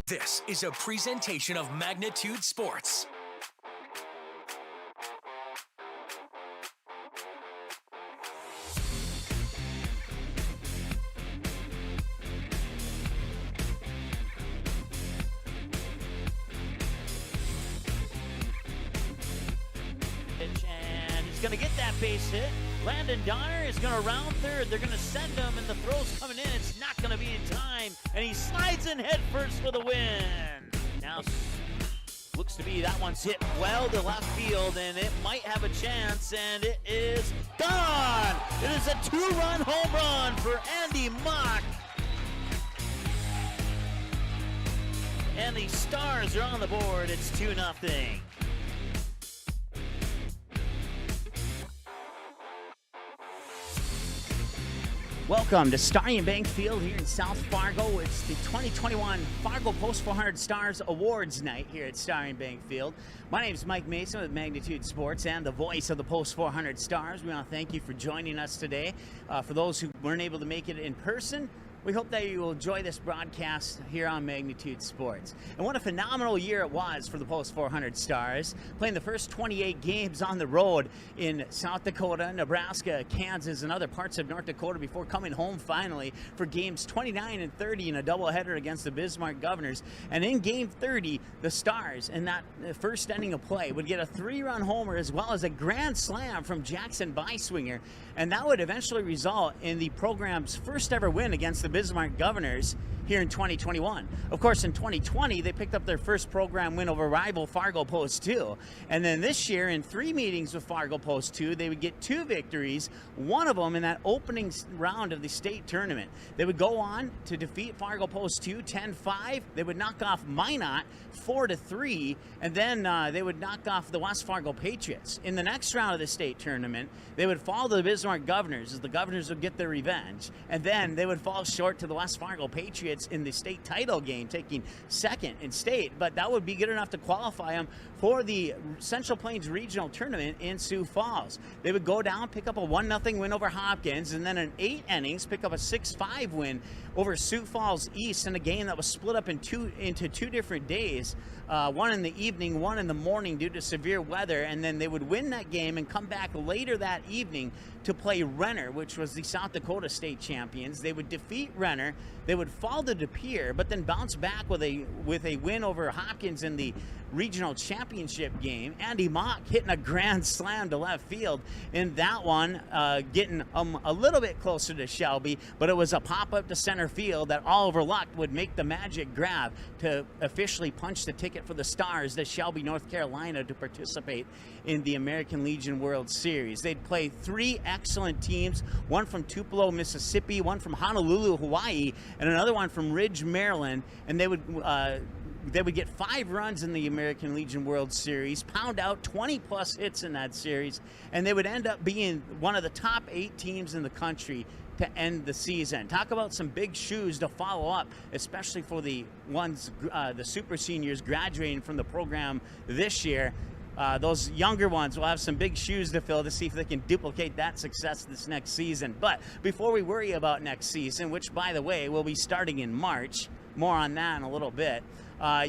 This is a presentation of Magnitude Sports. And he's going to get that base hit. Landon Donner is going to round third. They're going to send him, and the throw's coming in. It's not going to be in time, and he slides in head first for the win. Now, looks to be that one's hit well to left field, and it might have a chance, and it is gone. It is a two-run home run for Andy Mock. And the Stars are on the board. It's 2-0. Welcome to Starry & Bank Field here in South Fargo. It's the 2021 Fargo Post 400 Stars Awards night here at Starry & Bank Field. My name is Mike Mason with Magnitude Sports and the voice of the Post 400 Stars. We want to thank you for joining us today. For those who weren't able to make it in person, we hope that you will enjoy this broadcast here on Magnitude Sports. And what a phenomenal year it was for the Post 400 Stars, playing the first 28 games on the road in South Dakota, Nebraska, Kansas, and other parts of North Dakota before coming home finally for games 29 and 30 in a doubleheader against the Bismarck Governors. And in game 30, the Stars, in that first inning of play, would get a 3-run homer as well as a grand slam from Jackson Beiswinger. And that would eventually result in the program's first ever win against the Bismarck Governors here in 2021. Of course, in 2020, they picked up their first program win over rival Fargo Post 2. And then this year, in 3 meetings with Fargo Post 2, they would get 2 victories, one of them in that opening round of the state tournament. They would go on to defeat Fargo Post 2 10-5. They would knock off Minot 4-3, and then they would knock off the West Fargo Patriots. In the next round of the state tournament, they would fall to the Bismarck Governors, as the Governors would get their revenge, and then they would fall short to the West Fargo Patriots in the state title game, taking second in state, but that would be good enough to qualify them for the Central Plains Regional Tournament in Sioux Falls. They would go down, pick up a 1-0 win over Hopkins, and then in 8 innings, pick up a 6-5 win over Sioux Falls East in a game that was split up into 2 different days, one in the evening, one in the morning due to severe weather, and then they would win that game and come back later that evening to play Renner, which was the South Dakota state champions. They would defeat Renner, they would fall to De Pere, but then bounce back with a win over Hopkins in the regional championship game. Andy Mock hitting a grand slam to left field in that one, getting a little bit closer to Shelby, but it was a pop-up to center field that Oliver Luck would make the magic grab to officially punch the ticket for the Stars to Shelby, North Carolina, to participate in the American Legion World Series. They'd play 3 excellent teams, one from Tupelo, Mississippi, one from Honolulu, Hawaii, and another one from Ridge, Maryland, and they would get 5 runs in the American Legion World Series, pound out 20-plus hits in that series, and they would end up being one of the top 8 teams in the country to end the season. Talk about some big shoes to follow up, especially for the ones, the super seniors graduating from the program this year. Those younger ones will have some big shoes to fill to see if they can duplicate that success this next season. But before we worry about next season, which, by the way, will be starting in March, more on that in a little bit,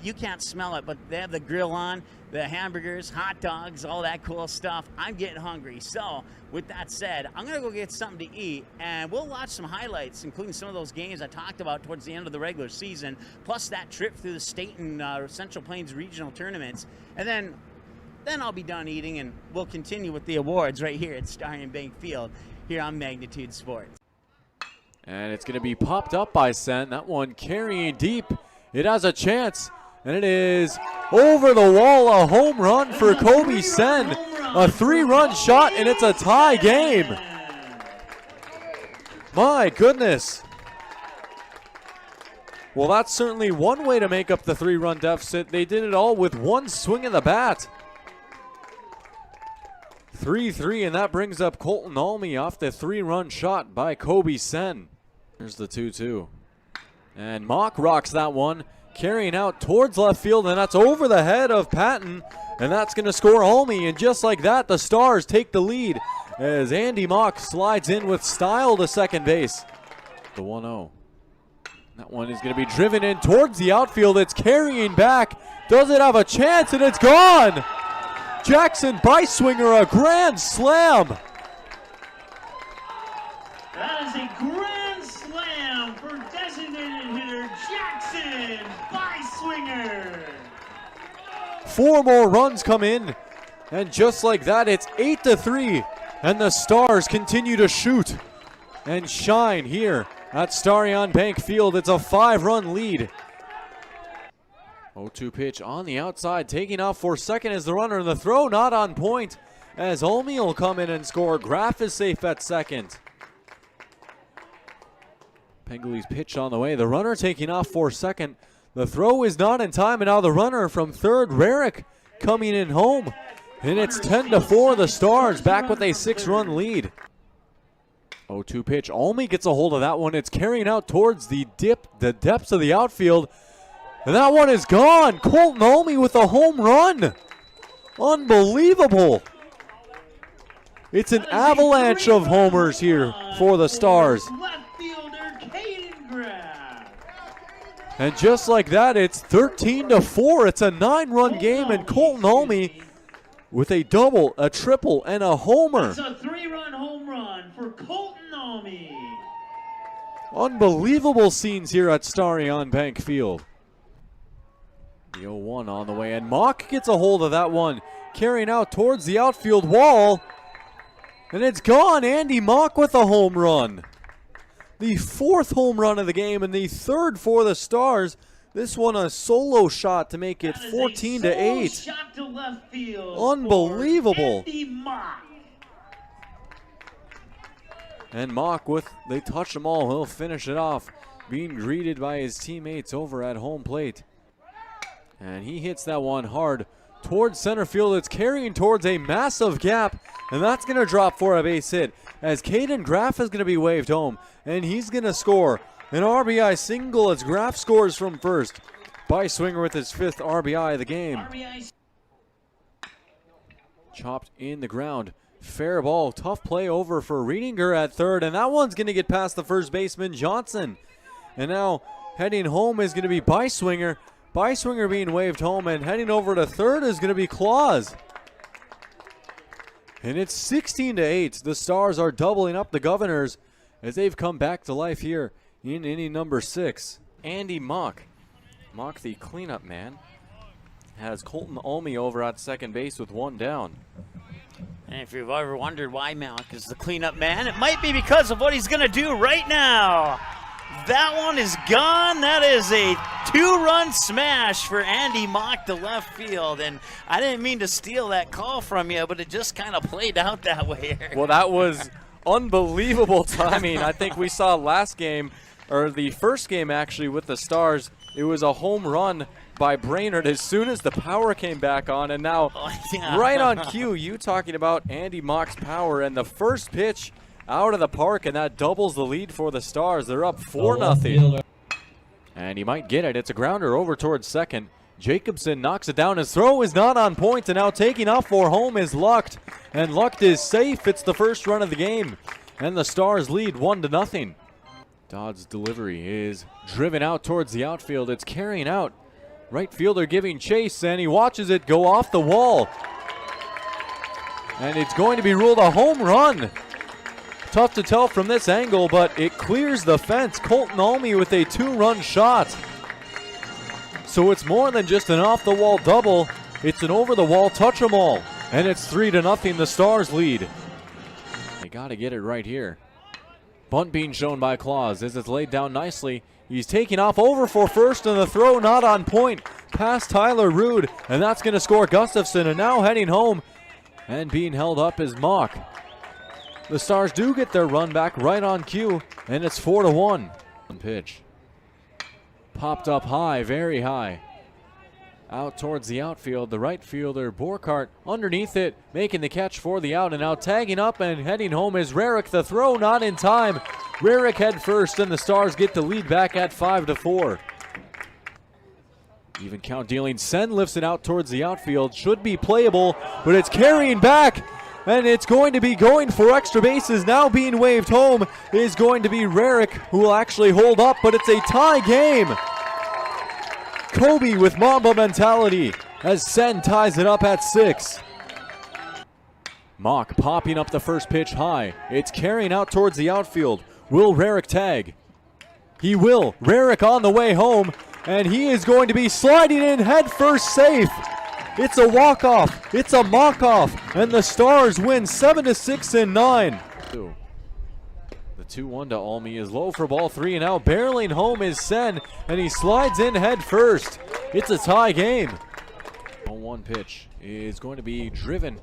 you can't smell it, but they have the grill on, the hamburgers, hot dogs, all that cool stuff. I'm getting hungry. So with that said, I'm going to go get something to eat, and we'll watch some highlights, including some of those games I talked about towards the end of the regular season, plus that trip through the state and Central Plains regional tournaments. And then I'll be done eating, and we'll continue with the awards right here at Starry & Bank Field here on Magnitude Sports. And it's going to be popped up by Sen. That one carrying deep. It has a chance, and it is over the wall, a home run for Kobe Sen. A 3-run shot, and it's a tie game. My goodness. Well, that's certainly one way to make up the 3-run deficit. They did it all with one swing of the bat. 3-3, and that brings up Colton Almy off the 3-run shot by Kobe Sen. Here's the 2-2. And Mock rocks that one, carrying out towards left field, and that's over the head of Patton, and that's going to score Almy. And just like that, the Stars take the lead as Andy Mock slides in with style to second base. The 1-0. That one is going to be driven in towards the outfield. It's carrying back. Does it have a chance? And it's gone. Jackson Beiswinger, a grand slam. That is a grand slam for designated hitter Jackson Beiswinger. 4 more runs come in. And just like that, it's 8-3. And the Stars continue to shoot and shine here at Starion Bank Field. It's a 5-run lead. 0-2 pitch on the outside, taking off for second as the runner. The throw not on point as Olmi will come in and score. Graff is safe at second. Pengoli's pitch on the way. The runner taking off for second. The throw is not in time, and now the runner from third, Rarick, coming in home. And it's 10-4. The Stars back with a 6-run lead. 0-2 pitch. Olmi gets a hold of that one. It's carrying out towards the depths of the outfield. And that one is gone. Colton Olmi with a home run. Unbelievable. It's an avalanche of homers here for the Stars. And just like that, it's 13-4. It's a 9-run game, and Colton Olmi with a double, a triple, and a homer. It's a 3-run home run for Colton Olmi. Unbelievable scenes here at Starion Bank Field. The 0-1 on the way, and Mock gets a hold of that one, carrying out towards the outfield wall. And it's gone. Andy Mock with a home run. The 4th home run of the game and the 3rd for the Stars. This one a solo shot to make it 14-8. Shot to left field. Unbelievable. Andy Mock. And Mock they touch them all. He'll finish it off, being greeted by his teammates over at home plate. And he hits that one hard towards center field. It's carrying towards a massive gap, and that's going to drop for a base hit as Caden Graff is going to be waved home, and he's going to score an RBI single as Graff scores from first. Beiswinger with his 5th RBI of the game. Chopped in the ground. Fair ball. Tough play over for Riedinger at third, and that one's going to get past the first baseman, Johnson. And now heading home is going to be Beiswinger. Beiswinger being waved home, and heading over to third is going to be Claus. And it's 16-8. The Stars are doubling up the Governors as they've come back to life here in inning number 6. Andy Mock, the cleanup man, has Colton Olmi over at second base with 1 down. And if you've ever wondered why Mock is the cleanup man, it might be because of what he's going to do right now. That one is gone. That is a 2-run smash for Andy Mock to left field. And I didn't mean to steal that call from you, but it just kind of played out that way. Well, that was unbelievable timing. I think we saw last game, or the first game actually with the Stars, it was a home run by Brainerd as soon as the power came back on. And now, right on cue, you talking about Andy Mock's power, and the first pitch out of the park, and that doubles the lead for the Stars. They're up 4-0. And he might get it. It's a grounder over towards second. Jacobson knocks it down. His throw is not on point, and now taking off for home is Lucht. And Lucht is safe. It's the first run of the game, and the Stars lead 1-0. Dodd's delivery is driven out towards the outfield. It's carrying out. Right fielder giving chase, and he watches it go off the wall. And it's going to be ruled a home run. Tough to tell from this angle, but it clears the fence. Colton Olmi with a 2-run shot. So it's more than just an off-the-wall double. It's an over-the-wall touch-em-all. And it's 3-0, the Stars lead. They got to get it right here. Bunt being shown by Claus as it's laid down nicely. He's taking off over for first, and the throw not on point. Past Tyler Rude, and that's going to score Gustafson. And now heading home and being held up is Mock. The Stars do get their run back right on cue, and it's 4-1. Pitch. Popped up high, very high. Out towards the outfield, the right fielder, Borkart, underneath it, making the catch for the out, and now tagging up and heading home is Rarick. The throw not in time. Rarick head first, and the Stars get the lead back at 5-4. Even count dealing. Sen lifts it out towards the outfield. Should be playable, but it's carrying back. and it's going to be going for extra bases. Now being waved home is going to be Rarick, who will actually hold up, but it's a tie game. Kobe with Mamba mentality as Sen ties it up at 6. Mock popping up the first pitch high. It's carrying out towards the outfield. Will Rarick tag? He will. Rarick on the way home, and he is going to be sliding in head first safe. It's a walk-off. It's a mock-off, and the Stars win 7-6 in 9. The 2-1 to Almy is low for ball 3, and now barreling home is Sen, and he slides in head first. It's a tie game. 1 pitch is going to be driven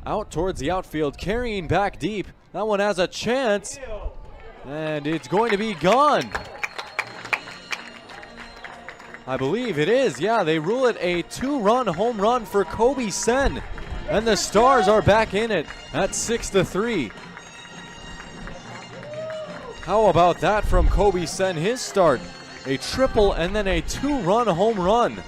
out towards the outfield, carrying back deep. That one has a chance, and it's going to be gone. I believe it is. Yeah, they rule it a 2-run home run for Kobe Sen, and the Stars are back in it at 6-3. How about that from Kobe Sen? His start, a triple and then a 2-run home run.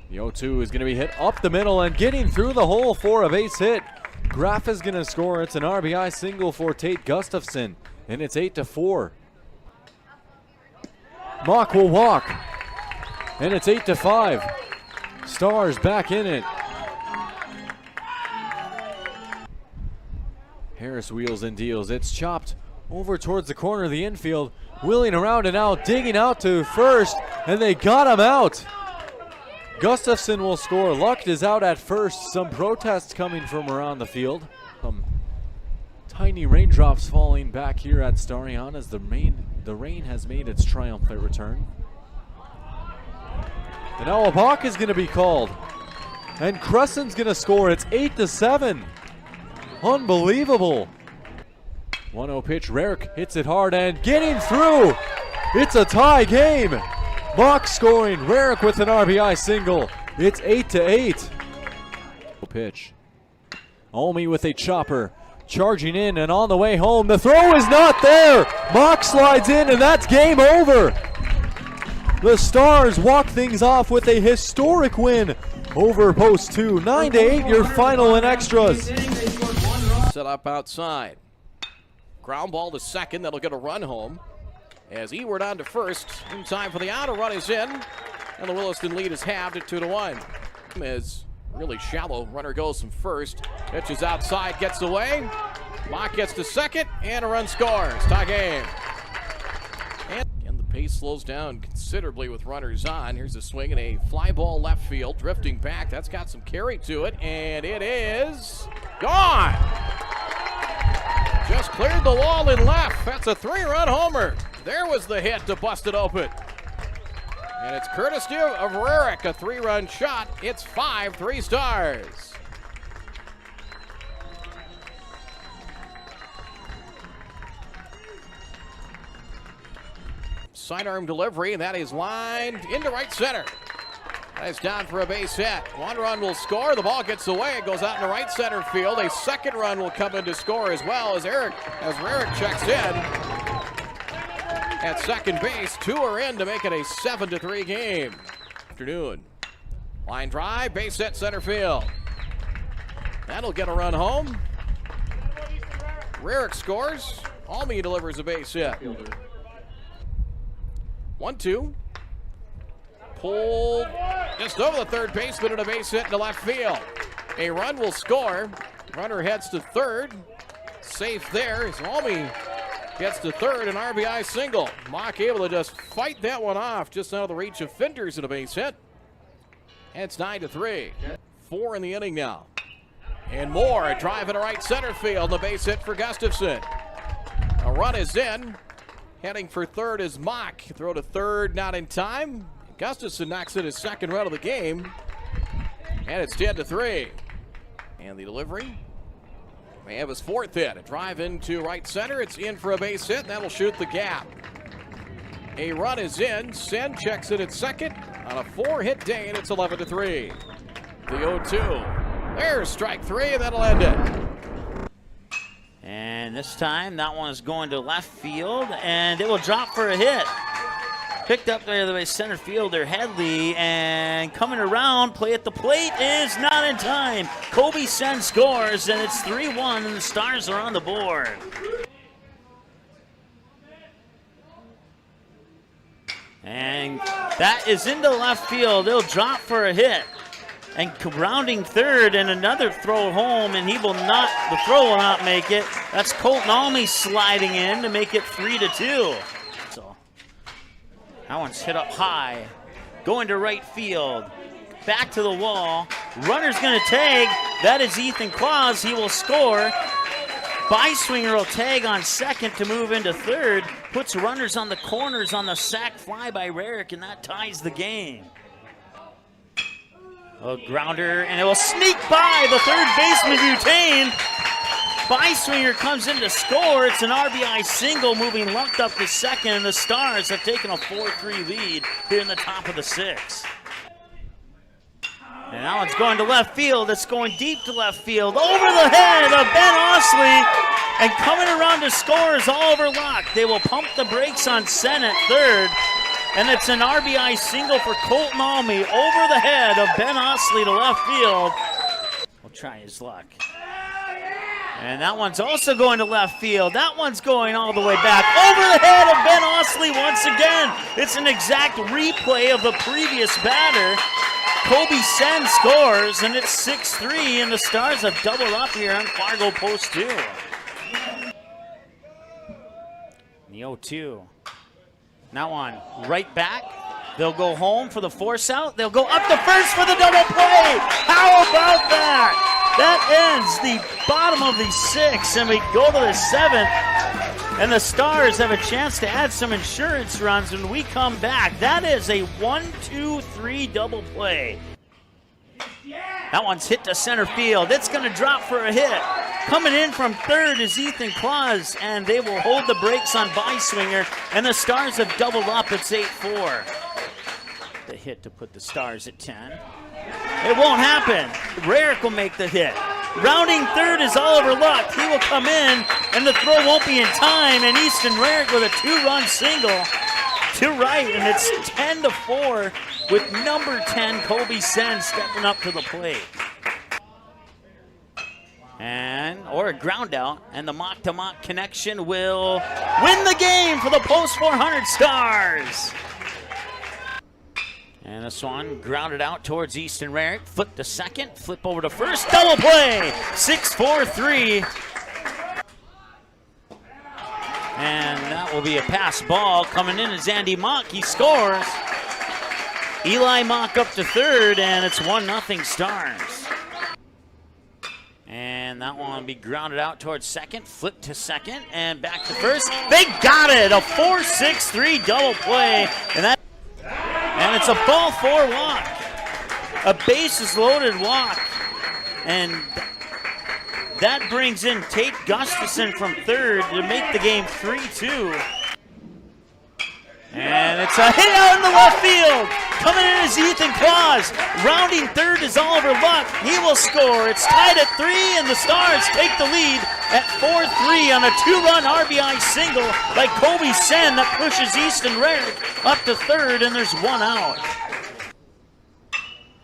The 0-2 is going to be hit up the middle and getting through the hole for a base hit. Graf is going to score. It's an RBI single for Tate Gustafson, and it's 8-4. Mock will walk, and it's 8-5. Stars back in it. Harris wheels and deals. It's chopped over towards the corner of the infield, wheeling around and out, digging out to first, and they got him out. Gustafson will score. Luck is out at first. Some protests coming from around the field. Some tiny raindrops falling back here at Starion as the rain has made its triumphant return. And now a balk is going to be called. And Crescent's going to score. It's 8-7. Unbelievable. 1-0 pitch. Rarick hits it hard and getting through. It's a tie game. Mock scoring. Rarick with an RBI single. It's 8-8. Pitch. Almy with a chopper. Charging in and on the way home. The throw is not there. Mock slides in and that's game over. The Stars walk things off with a historic win over Post 2. 9-8 your final in extras. Set up outside. Ground ball to second. That'll get a run home. As Ewart on to first. In time for the out. A run is in. And the Williston lead is halved at 2-1. Is really shallow. Runner goes from first. Pitches outside. Gets away. Mock gets to second. And a run scores. Tie game. And the pace slows down considerably with runners on. Here's a swing and a fly ball left field. Drifting back. That's got some carry to it. And it is gone. Just cleared the wall in left. That's a 3-run homer. There was the hit to bust it open. And it's courtesy of Rarick, a 3-run shot. It's 5-3 Stars. Sidearm delivery, and that is lined into right center. That is down for a base hit. 1 run will score. The ball gets away. It goes out into right center field. A 2nd run will come in to score as well as Rarick checks in. At second base, 2 are in to make it a 7-3 game. Afternoon. Line drive, base hit center field. That'll get a run home. Rarick scores. Almy delivers a base hit. 1-2. Pulled just over the third baseman and a base hit into left field. A run will score. Runner heads to third. Safe there as Almy gets to third, an RBI single. Mock able to just fight that one off just out of the reach of Finders and a base hit. And it's 9-3. 4 in the inning now. And more, a drive into right center field, the base hit for Gustafson. A run is in. Heading for third is Mock. Throw to third, not in time. Gustafson knocks in his 2nd run of the game. And it's 10-3. And the delivery. May have his 4th hit. A drive into right center. It's in for a base hit. That'll shoot the gap. A run is in. Sen checks it at second on a 4-hit day, and it's 11-3. The 0-2. There's strike 3, and that'll end it. And this time, that one is going to left field, and it will drop for a hit. Picked up there by center fielder Headley, and coming around, play at the plate is not in time. Kobe Sen scores, and it's 3-1, and the Stars are on the board. And that is into left field. He'll drop for a hit. And rounding third, and another throw home, and the throw will not make it. That's Colton Almy sliding in to make it 3-2. So that one's hit up high. Going to right field. Back to the wall. Runner's going to tag. That is Ethan Claus. He will score. Byswinger will tag on second to move into third. Puts runners on the corners on the sac fly by Rarick, and that ties the game. A grounder, and it will sneak by the third baseman, Butane. Byswinger comes in to score. It's an RBI single, moving Luck up to second, and the Stars have taken a 4-3 lead here in the top of the sixth. And that one's going to left field. It's going deep to left field, over the head of Ben Osley, and coming around to score is Oliver Luck. They will pump the brakes on Sen at third. And it's an RBI single for Colton Almy over the head of Ben Osley to left field. We'll try his luck. And that one's also going to left field. That one's going all the way back over the head of Ben Osley once again. It's an exact replay of the previous batter. Kobe Sen scores, and it's 6-3, and the Stars have doubled up here on Fargo Post 2. The 0-2. That one right back. They'll go home for the force out. They'll go up to first for the double play. How about that? That ends the bottom of the sixth, and we go to the seventh. And the Stars have a chance to add some insurance runs when we come back. That is a 1-2-3 double play. That one's hit to center field. It's going to drop for a hit. Coming in from third is Ethan Claus, and they will hold the brakes on Byswinger, and the Stars have doubled up. It's 8-4. The hit to put the Stars at 10. It won't happen. Rarick will make the hit. Rounding third is Oliver Luck. He will come in, and the throw won't be in time, and Easton Rarick with a 2-run single to right, and it's 10-4 with number 10, Kobe Sen, stepping up to the plate. Or a ground out, and the mock-to-mock connection will win the game for the Post 400 Stars. And this one grounded out towards Easton Rarick. Flip to second, flip over to first, double play, 6-4-3. And that will be a pass ball. Coming in is Andy Mock. He scores. Eli Mock up to third, and it's 1-0 Stars. And that one will be grounded out towards second, flip to second, and back to first. They got it, a 4-6-3 double play, and it's a ball 4 walk, a bases loaded walk, and that brings in Tate Gustafson from third to make the game 3-2. And it's a hit out in the left field. Coming in is Ethan Claus. Rounding third is Oliver Luck. He will score. It's tied at 3, and the Stars take the lead at 4-3 on a 2-run RBI single by Kobe Sen that pushes Easton Rarick up to third, and there's 1 out.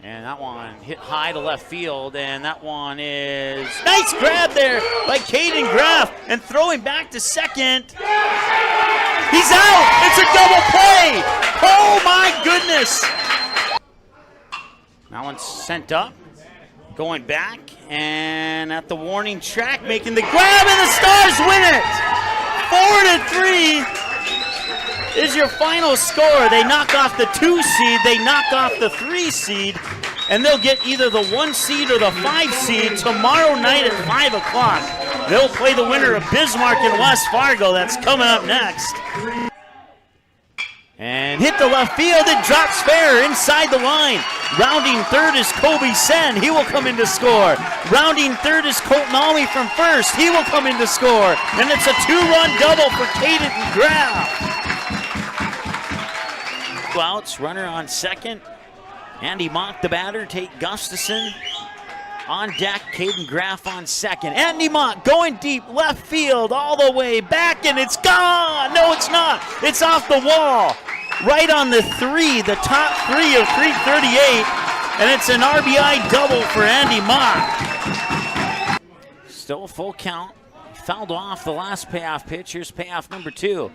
And that one hit high to left field, and that one is nice grab there by Caden Graff, and throwing back to second. He's out! It's a double play! Oh my goodness! That one's sent up, going back, and at the warning track, making the grab, and the Stars win it! 4-3 is your final score. They knock off the 2 seed, they knock off the 3 seed, and they'll get either the 1 seed or the 5 seed tomorrow night at 5 o'clock. They'll play the winner of Bismarck and West Fargo. That's coming up next. And hit the left field. It drops fair inside the line. Rounding third is Kobe Sen. He will come in to score. Rounding third is Colton Almy from first. He will come in to score. And it's a 2-run double for Caden Graff. Outs, runner on second. Andy Mock, the batter. Tate Gustafson on deck. Caden Graff on second. Andy Mock going deep left field all the way back, and it's gone. No, it's not. It's off the wall. right on the three, the top three of 338, and it's an RBI double for Andy Mock. Still a full count. Fouled off the last payoff pitch. Here's payoff number 2.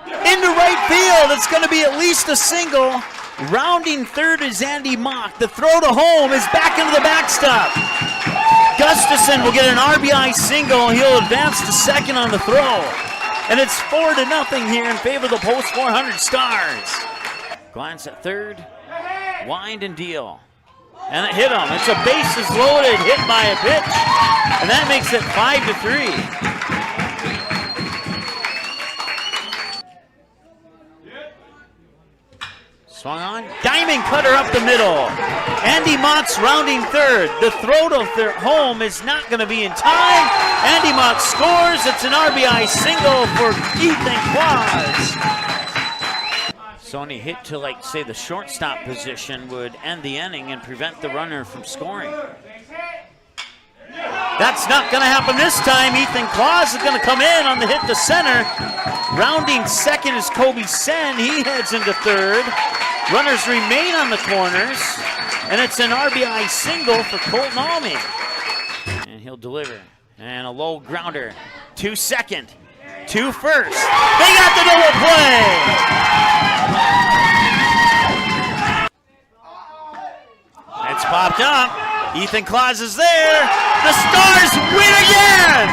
Into right field. It's going to be at least a single. Rounding third is Andy Mock. The throw to home is back into the backstop. Gustafson will get an RBI single. He'll advance to second on the throw. And it's 4-0 here in favor of the Post 400 Stars. Glance at third. Wind and deal. And it hit him. It's a bases loaded hit by a pitch. And that makes it 5-3. Swung on. Diamond cutter up the middle. Andy Mott's rounding third. The throw to home is not going to be in time. Andy Mott scores. It's an RBI single for Ethan Claus. So any hit to, like, say, the shortstop position would end the inning and prevent the runner from scoring. That's not going to happen this time. Ethan Claus is going to come in on the hit to center. Rounding second is Kobe Sen. He heads into third. Runners remain on the corners, and it's an RBI single for Colton Almy. And he'll deliver. And a low grounder to second, to first. They got the double play! It's popped up. Ethan Claus is there. The Stars win again!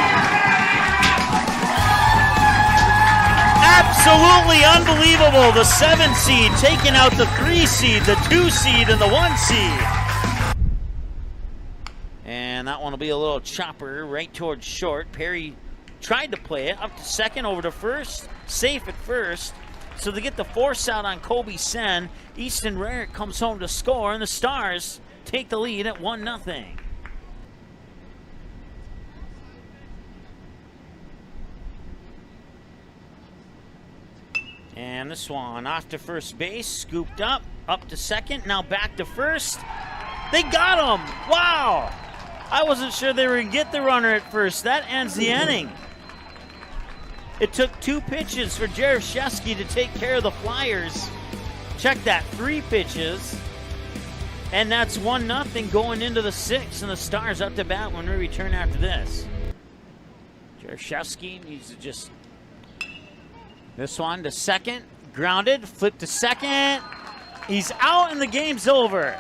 Absolutely unbelievable. The 7 seed taking out the 3 seed, the 2 seed, and the 1 seed. And that one will be a little chopper right towards short. Perry tried to play it up to second, over to first, safe at first. So they get the force out on Kobe Sen. Easton Rarick comes home to score, and the Stars take the lead at 1-0. And this one off to first base, scooped up to second, now back to first. They got him! Wow! I wasn't sure they were going to get the runner at first. That ends the inning. It took 2 pitches for Jaroszewski to take care of the Flyers. Check that, 3 pitches. And that's 1-0 going into the 6th, and the Stars up to bat when we return after this. Jaroszewski needs to just... This one to second, grounded, flip to second. He's out and the game's over.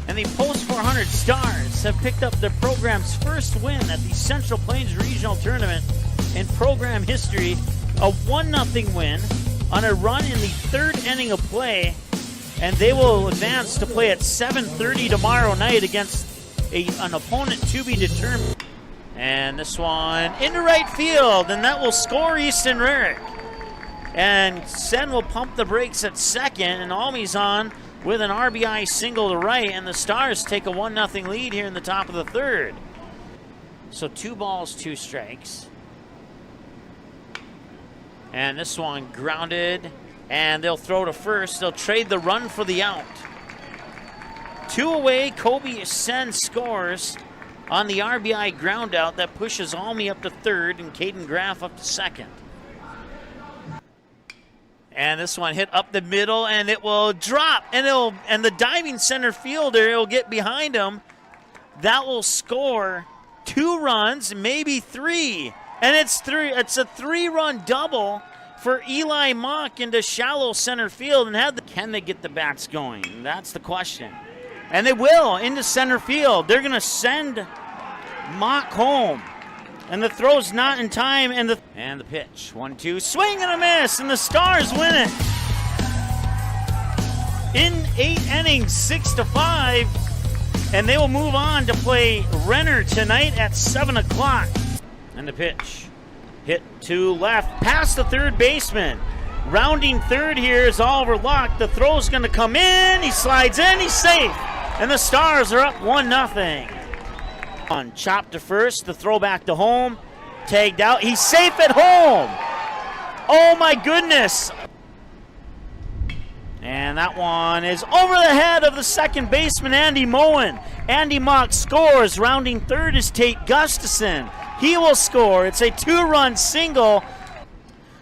And the Post 400 Stars have picked up their program's first win at the Central Plains Regional Tournament in program history. A 1-0 win on a run in the 3rd inning of play. And they will advance to play at 7:30 tomorrow night against an opponent to be determined. And this one into right field, and that will score Easton Rarick. And Sen will pump the brakes at second, and Almy's on with an RBI single to right, and the Stars take a 1-0 lead here in the top of the 3rd. So 2 balls, 2 strikes. And this one grounded, and they'll throw to first. They'll trade the run for the out. 2 away, Kobe Sen scores on the RBI ground out that pushes Almy up to 3rd and Caden Graff up to 2nd. And this one hit up the middle, and it will drop, and the diving center fielder will get behind him. That will score 2 runs, maybe 3. And it's a 3-run double for Eli Mock into shallow center field. And can they get the bats going? That's the question. And they will into center field. They're going to send Mock home. And the throw's not in time. And the pitch. 1-2. Swing and a miss. And the Stars win it. In 8 innings, 6-5. And they will move on to play Renner tonight at 7 o'clock. And the pitch. Hit to left. Past the 3rd baseman. Rounding third here is Oliver Locke. The throw's going to come in. He slides in. He's safe. And the Stars are up 1-0. On chop to first. The throw back to home. Tagged out. He's safe at home. Oh, my goodness. And that one is over the head of the second baseman, Andy Moen. Andy Mock scores. Rounding third is Tate Gustafson. He will score. It's a 2-run single.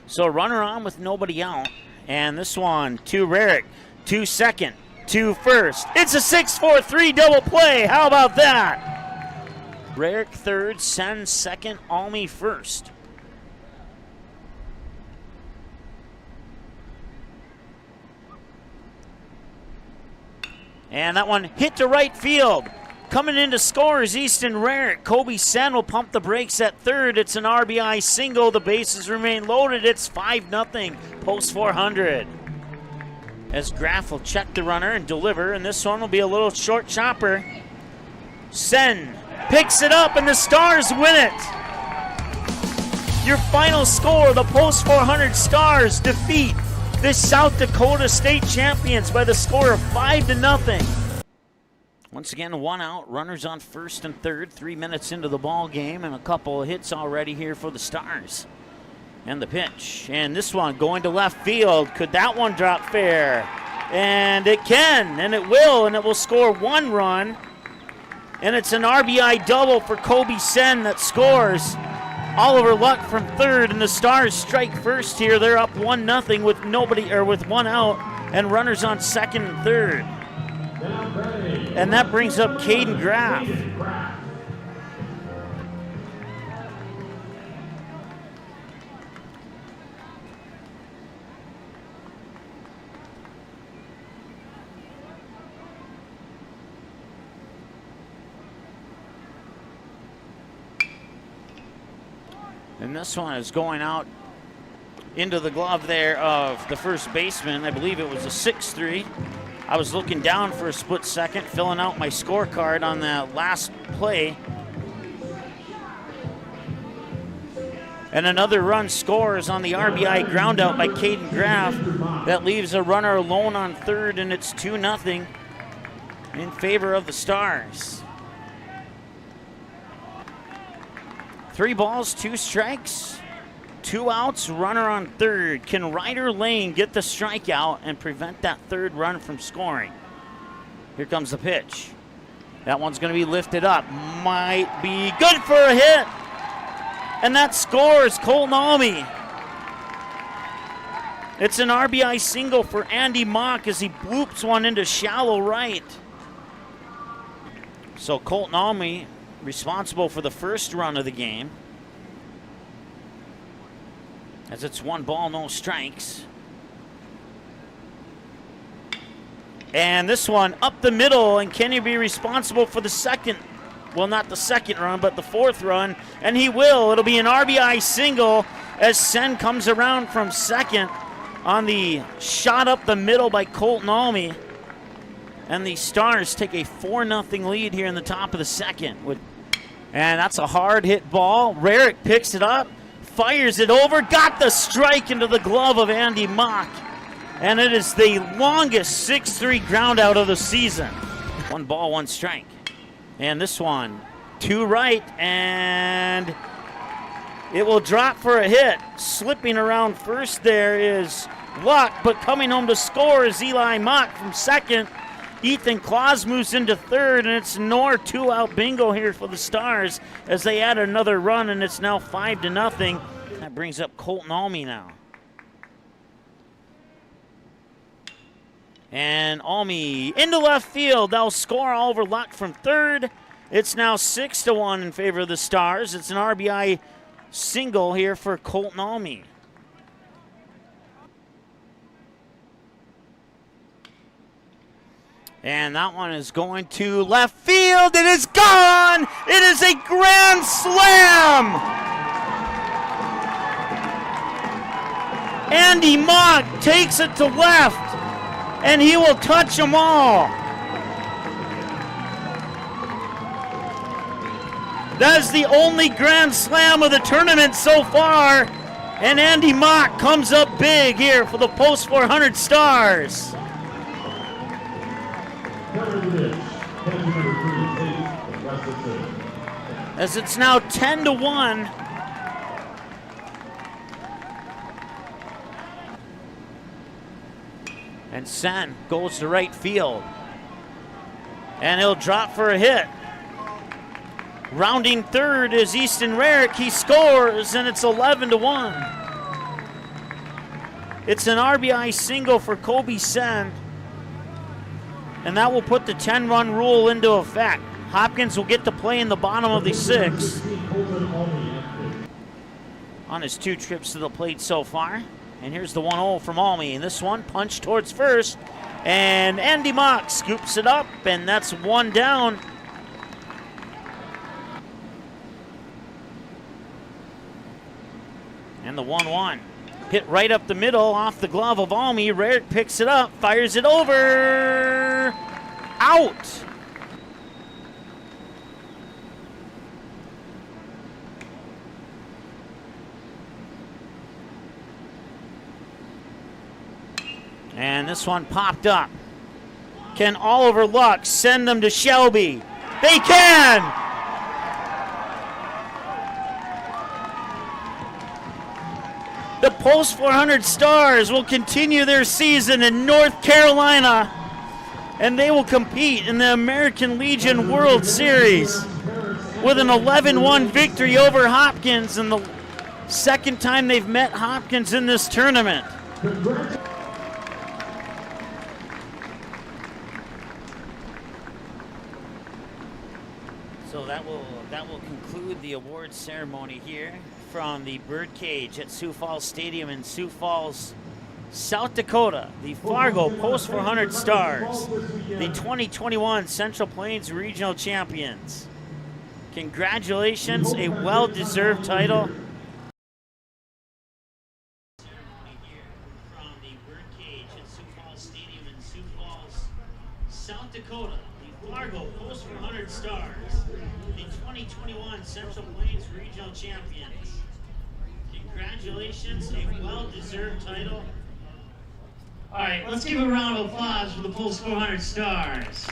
So runner on with nobody out. And this one to Rarick, to second, to first. It's a 6-4-3 double play. How about that? Rarick third, Sen second, Almy first. And that one hit to right field. Coming in to score is Easton Rarick. Kobe Sen will pump the brakes at third. It's an RBI single. The bases remain loaded. It's 5-0, post 400. As Graff will check the runner and deliver, and this one will be a little short chopper. Sen picks it up, and the Stars win it. Your final score, the post 400 Stars defeat the South Dakota State champions by the score of 5-0. Once again, 1 out, runners on first and third, 3 minutes into the ball game, and a couple of hits already here for the Stars. And the pitch, and this one going to left field. Could that one drop fair? And it can, and it will score 1 run. And it's an RBI double for Kobe Sen that scores. Oliver Luck from third, and the Stars strike first here. They're up 1-0 with 1 out, and runners on second and third. And that brings up Caden Graff. And this one is going out into the glove there of the first baseman. I believe it was a 6-3. I was looking down for a split second, filling out my scorecard on that last play. And another run scores on the RBI ground out by Caden Graff. That leaves a runner alone on third, and it's 2-0 in favor of the Stars. 3 balls, 2 strikes, 2 outs, runner on third. Can Ryder Lane get the strikeout and prevent that third run from scoring? Here comes the pitch. That one's going to be lifted up. Might be good for a hit. And that scores Colton Almy. It's an RBI single for Andy Mock as he bloops one into shallow right. So Colton Almy responsible for the first run of the game, as it's 1 ball, no strikes. And this one up the middle, and can he be responsible for the second? Well, not the second run, but the 4th run, and he will. It'll be an RBI single as Sen comes around from second on the shot up the middle by Colton Almy. And the Stars take a 4-0 lead here in the top of the second. And that's a hard hit ball. Rarick picks it up, fires it over, got the strike into the glove of Andy Mock. And it is the longest 6-3 ground out of the season. 1 ball, 1 strike. And this one to right, and it will drop for a hit. Slipping around first there is Luck, but coming home to score is Eli Mock from second. Ethan Claus moves into third, and it's Nor 2-out bingo here for the Stars as they add another run, and it's now 5-0. That brings up Colton Almy now. And Almy into left field. They'll score Oliver Luck from third. It's now 6-1 in favor of the Stars. It's an RBI single here for Colton Almy. And that one is going to left field. It is gone. It is a grand slam. Andy Mock takes it to left, and he will touch them all. That is the only grand slam of the tournament so far. And Andy Mock comes up big here for the post 400 Stars. As it's now 10-1. And Sen goes to right field. And he'll drop for a hit. Rounding third is Easton Rarick. He scores, and it's 11-1. It's an RBI single for Kobe Sen, and that will put the 10-run rule into effect. Hopkins will get to play in the bottom of the 6th on his 2 trips to the plate so far. And here's the 1-0 from Almy. And this one punched towards first, and Andy Mock scoops it up, and that's 1 down. And the 1-1. Hit right up the middle off the glove of Almy. Rarick picks it up, fires it over. Out. And this one popped up. Can Oliver Luck send them to Shelby? They can! The Post 400 Stars will continue their season in North Carolina, and they will compete in the American Legion World Series with an 11-1 victory over Hopkins, and the second time they've met Hopkins in this tournament. So that will conclude the awards ceremony here from the Birdcage at Sioux Falls Stadium in Sioux Falls, South Dakota. The Fargo Post 400 Stars, the 2021 Central Plains Regional Champions. Congratulations, a well-deserved title. From the Birdcage at Sioux Falls Stadium in Sioux Falls, South Dakota. Fargo Post 400 Stars, the 2021 Central Plains Regional Champions. Congratulations, a well-deserved title. All right, let's give a round of applause for the Post 400 Stars.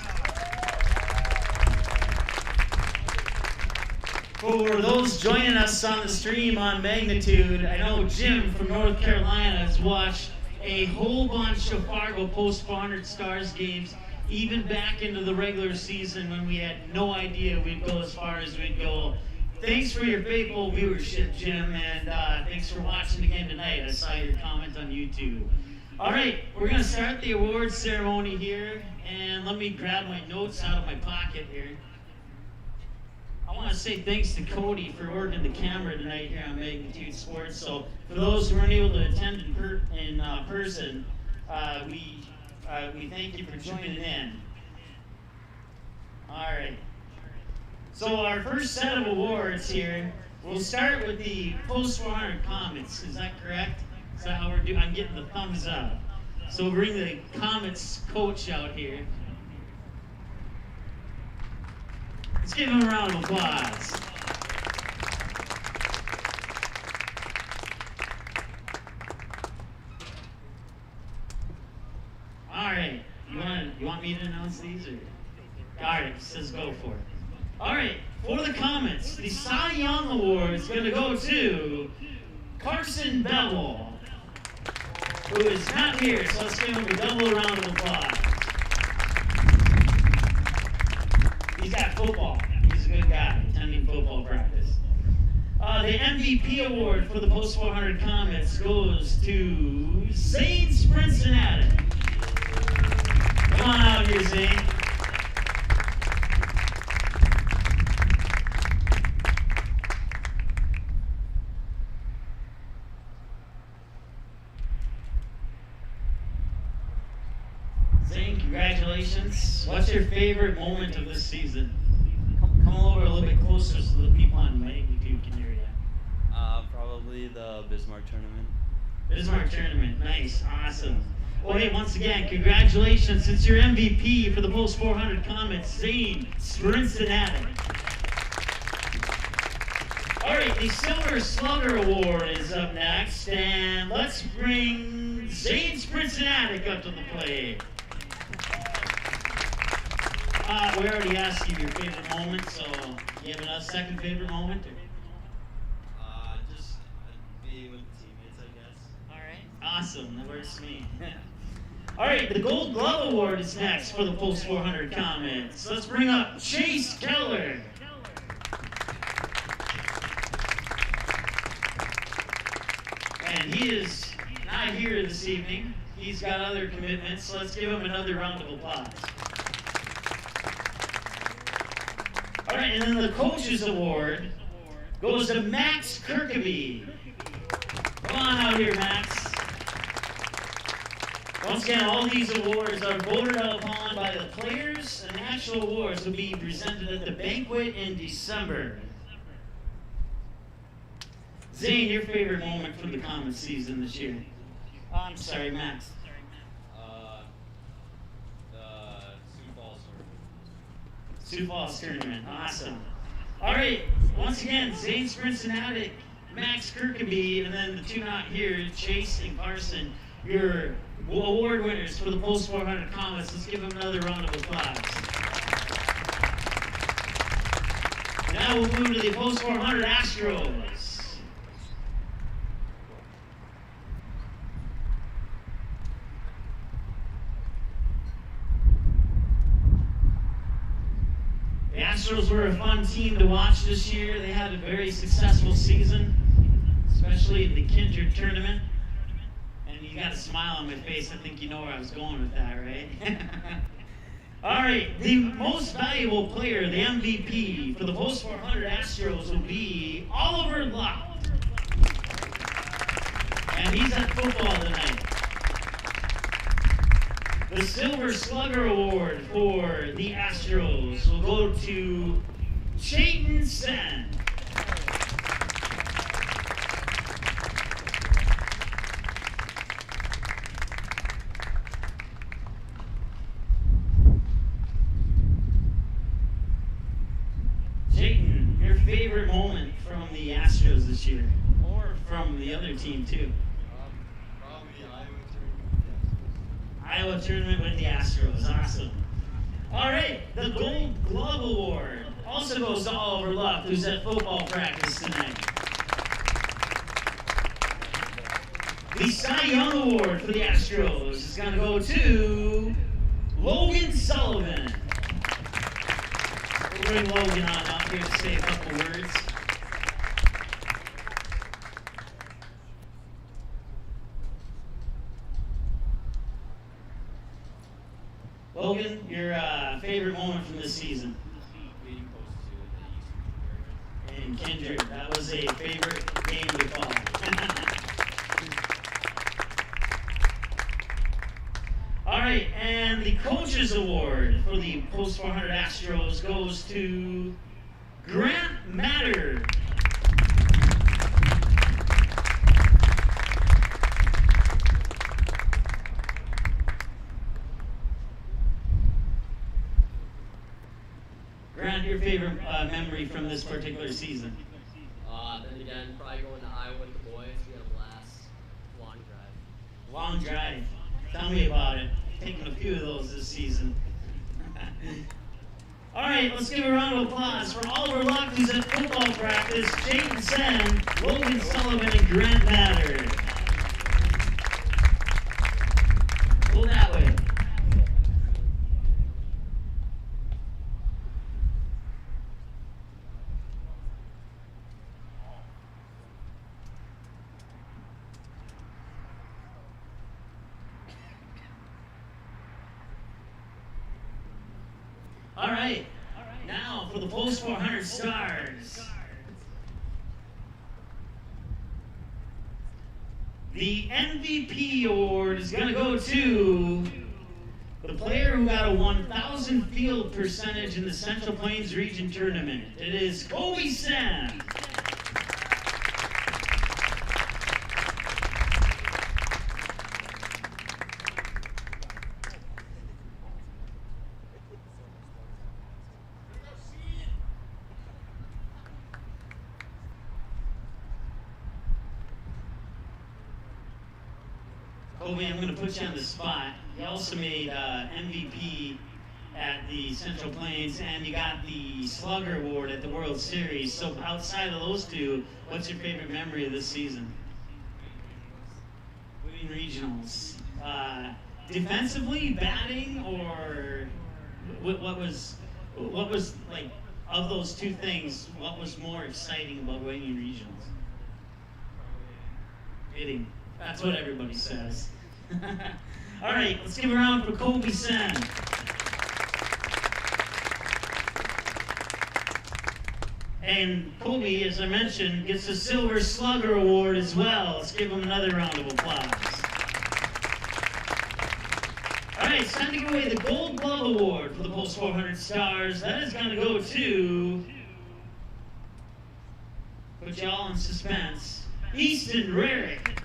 For those joining us on the stream on Magnitude, I know Jim from North Carolina has watched a whole bunch of Fargo Post 400 Stars games, even back into the regular season when we had no idea we'd go as far as we'd go. Thanks for your faithful viewership, Jim, and thanks for watching again tonight. I saw your comment on YouTube. All right, we're going to start the awards ceremony here, and let me grab my notes out of my pocket here. I want to say thanks to Cody for working the camera tonight here on Magnitude Sports. So for those who weren't able to attend in person, we thank you for joining in. All right. So our first set of awards here, we'll start with the Post 400 Comets. Is that correct? Is that how we're doing? I'm getting the thumbs up. So we'll bring the Comets coach out here. Let's give him a round of applause. All right, you want me to announce these, or? All right, says go for it. All right, for the Comets, the Cy Young Award is going to go to Carson Bevel, who is not here, so let's give him a double round of applause. He's got football. He's a good guy, attending football practice. The MVP award for the Post 400 Comets goes to Zane Cincinnati. Come on out here, Zane. Zane, congratulations. What's your favorite moment of this season? Come over a little bit closer so the people on Magnitude can hear you. Probably the Bismarck tournament. Bismarck tournament, nice, awesome. Well, hey, once again, congratulations. It's your MVP for the Post 400 Comets, Zane Cincinnati. All right, the Silver Slugger Award is up next, and let's bring Zane Cincinnati up to the plate. We already asked you your favorite moment, so you have a second favorite moment? Just being with teammates, I guess. All right, awesome. That works for me. All right, the Gold Glove Award is next for the Post 400 Comets. Let's bring up Chase Keller. And he is not here this evening. He's got other commitments. So let's give him another round of applause. All right, and then the Coaches Award goes to Max Kirkaby. Come on out here, Max. Once again, all these awards are voted upon by the players, and the actual awards will be presented at the banquet in December. Zane, your favorite moment from the Common season this year? Oh, I'm sorry, Max. The Sioux Falls tournament. Sioux Falls tournament, awesome. All right, once again, Zane Sprincenatic, Max Kirkaby, and then the two not here, Chase and Carson, your award winners for the Post 400 Comets. Let's give them another round of applause. Now we'll move to the Post 400 Astros. The Astros were a fun team to watch this year. They had a very successful season, especially in the Kindred tournament. And you got a smile on my face. I think you know where I was going with that, right? All right, the most valuable player, the MVP for the Post 400 Astros will be Oliver Luck. And he's at football tonight. The Silver Slugger Award for the Astros will go to Chayton Sen. Chayton, your favorite moment from the Astros this year, or from the other team too? Probably the Iowa tournament with the Astros. Awesome. All right, the Gold Glove Award also goes to Oliver Luck, who's at football practice tonight. The Cy Young Award for the Astros is going to go to Logan Sullivan. We'll bring Logan on out here to say a couple words. Logan, your favorite moment from this season? leading post to the Eastern And Kindred, that was a favorite game to call. All right, and the Coaches Award for the Post 400 Astros goes to Grant Matter. Grant, your favorite memory from this particular season? Then again, probably going to Iowa with the boys. We had a blast. Long drive. Long drive. Tell me about it. Taking a few of those this season. All right, let's give a round of applause for Oliver Luck, who's at football practice, Chayton Sen, Logan Sullivan, and Grant Matter. Go that way. All right, now for the Post 400 Stars. The MVP award is going to go to the player who got a 1,000 field percentage in the Central Plains Region Tournament. It is Kobe Sen. Kobe, I'm going to put you on the spot. You also made MVP at the Central Plains, and you got the Slugger Award at the World Series. So outside of those two, what's your favorite memory of this season? Winning regionals. Defensively, batting, or what was like, of those two things, what was more exciting about winning regionals? Hitting. That's what everybody says. All right, let's give a round for Kobe Sen. And Kobe, as I mentioned, gets the Silver Slugger Award as well. Let's give him another round of applause. All right, it's time to give away the Gold Glove Award for the Post 400 Stars. That is going to go to, put y'all in suspense, Easton Rarick.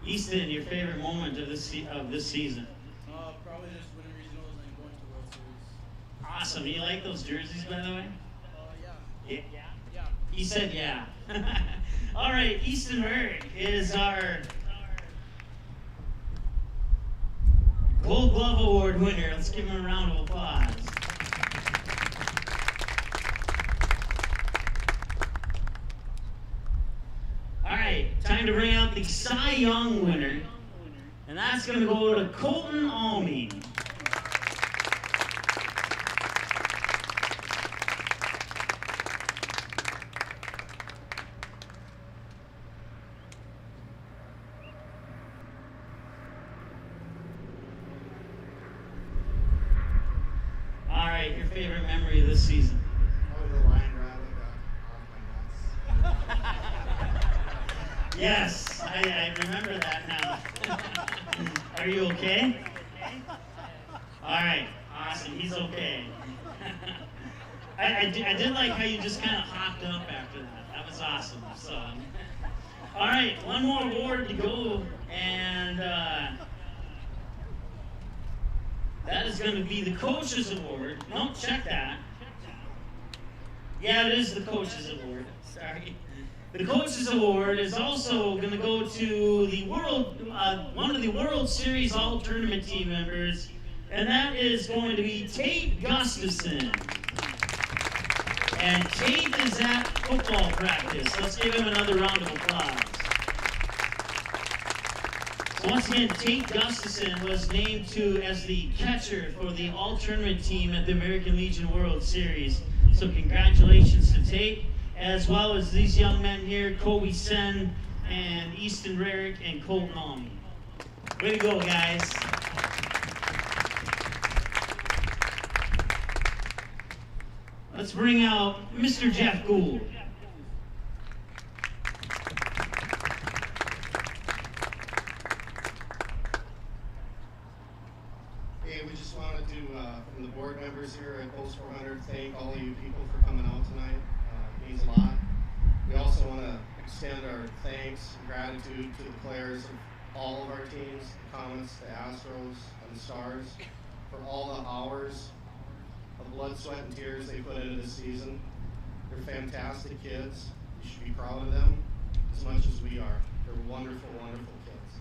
Easton, your favorite moment of this season? Probably just winning regionals and going to the World Series. Awesome. You like those jerseys, by the way? Yeah. Yeah. He said yeah. All right, Easton Rarick is our Gold Glove Award winner. Let's give him a round of applause. All right, time to bring out the Cy Young winner, and that's going to go to Colton Almy. All right, your favorite memory of this season? Probably the line drive off my nuts. Yes, I remember that now. Are you okay? All right, awesome. He's okay. I did like how you just kind of hopped up after that. That was awesome. So, all right, one more award to go, and that is going to be the Coaches Award. No, check that. Yeah, it is the Coaches Award. Sorry. The Coaches Award is also going to go to the one of the World Series All-Tournament team members, and that is going to be Tate Gustafson. And Tate is at football practice. Let's give him another round of applause. So once again, Tate Gustafson was named as the catcher for the All-Tournament team at the American Legion World Series. So congratulations to Tate, as well as these young men here, Kobe Sen and Easton Rarick and Colton Almy. Way to go, guys. Let's bring out Mr. Jeff Gould. Hey, we just wanted to, from the board members here at Post 400, thank all of you people for coming out tonight. It means a lot. We also want to extend our thanks and gratitude to the players of all of our teams, the Comets, the Astros, and the Stars, for all the hours of blood, sweat, and tears they put into this season. They're fantastic kids. You should be proud of them as much as we are. They're wonderful, wonderful kids.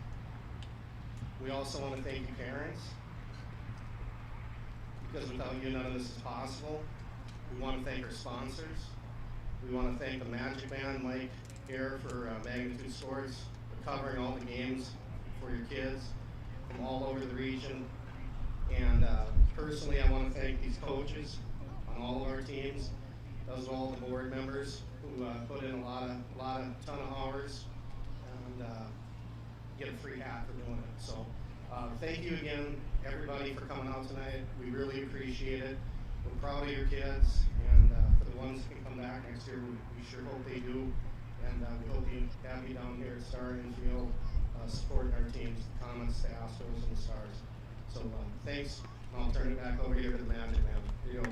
We also want to thank you parents, because without you, none of this is possible. We want to thank our sponsors. We want to thank the Magic Man, Mike, here for Magnitude Sports, for covering all the games for your kids from all over the region. And personally, I want to thank these coaches on all of our teams, as well as all the board members who put in a ton of hours and get a free hat for doing it. So thank you again, everybody, for coming out tonight. We really appreciate it. We're proud of your kids, and for the ones that can come back next year, we sure hope they do. And we hope you have you down here at Star Infield supporting our teams, the Comets, the Astros, and the Stars. So thanks, and I'll turn it back over here to the Magic Man. Here you go.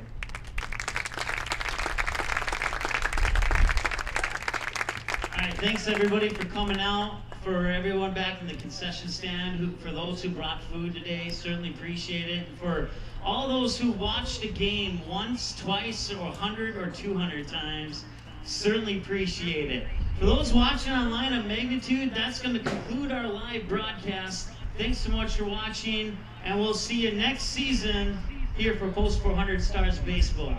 All right, thanks everybody for coming out. For everyone back in the concession stand, for those who brought food today, certainly appreciate it. For all those who watched the game once, twice, or 100 or 200 times, certainly appreciate it. For those watching online on Magnitude, that's going to conclude our live broadcast. Thanks so much for watching, and we'll see you next season here for Post 400 Stars Baseball.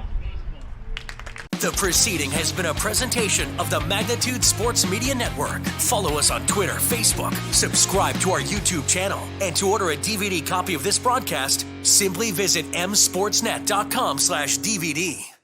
The proceeding has been a presentation of the Magnitude Sports Media Network. Follow us on Twitter, Facebook, subscribe to our YouTube channel, and to order a DVD copy of this broadcast, simply visit msportsnet.com/DVD.